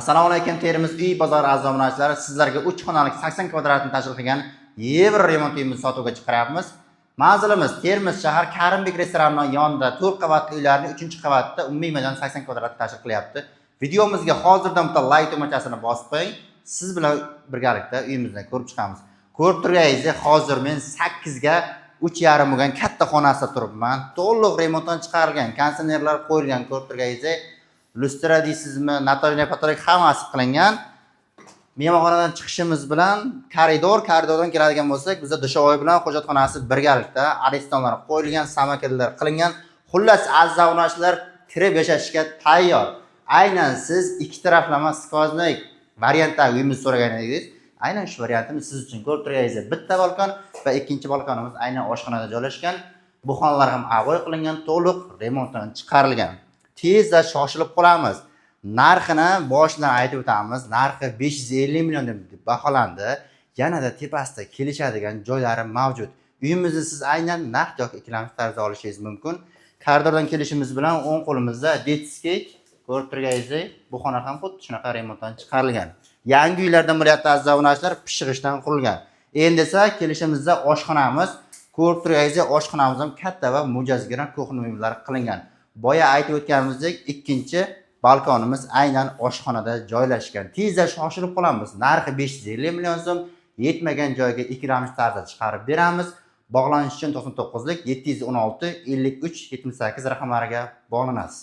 Assalomu alaykum, Termiz uy bozor arzonlashilari sizlarga 3 xonalik 80 kvadratni tashkil qilgan Yevro remont uyimizni sotuvga chiqaryapmiz. Manzilimiz Termiz shahar Karimbek restoranining yonida 4 qavatli uylarning 3-qavatda umumiy majal 80 kvadratni tashkil qilyapti. Videomizga hozirdan bitta like tugmachasini bosib qo'ying. Siz bilan birgalikda uyimizni ko'rib chiqamiz. Ko'rib turganingizdek, hozir men 8 ga 3,5 bo'lgan katta xonasida turibman. To'liq remontdan chiqarilgan, konditsionerlar qo'yilgan, ko'rib turganingizdek. Lustra deysizmi, natojniy patorik hammasi qilingan. Mehmonxonadan chiqishimiz bilan koridordan keladigan bo'lsak, bizda dushovoy bilan hojatxonasi birgalikda, aristonlar qo'yilgan, samokedlar qilingan. Xullas, arzonlashlar kirib yashashga tayyor. Aynan siz ikki taraflama skvoznik variantdagi uyimizni so'raganingiz, aynan shu variantimiz siz uchun ko'rib turganingizdek, bitta balkon va ikkinchi balkonimiz aynan oshxonada joylashgan. Bu xonalar ham avoy qilingan, to'liq remontdan chiqarilgan. Tezda shoshilib qolamiz. Narxini boshidan aytib o'tamiz. Narxi 550 million deb baholandi. Yanada tepasida kelishadigan joylari mavjud. Uyimizni siz aynan naqd yoki ikkilamchi tarzda olishingiz mumkin. Koridordan kelishimiz bilan o'ng qo'limizda detskiy ko'rib turganingizdek, bu xona ham xuddi shunaqa remontdan chiqarilgan. Yangi uylardan bo'layotgan arzonlashlar pishig'ishdan qurilgan. Endi esa kelishimizda oshxonamiz, ko'rib turganingizdek, oshxonamiz ham katta va mo'jazgina ko'hna buyumlar qilingan. Boya aytib o'tganimizdek, ikkinchi balkonimiz aynan oshxonada joylashgan. Tezda shoshilib qolamiz. Narxi 550 million so'm, yetmagan joyga ikkilamchi tarzda chiqarib beramiz. Bog'lanish uchun 99lik 716 53 78 raqamlariga bog'lanasiz.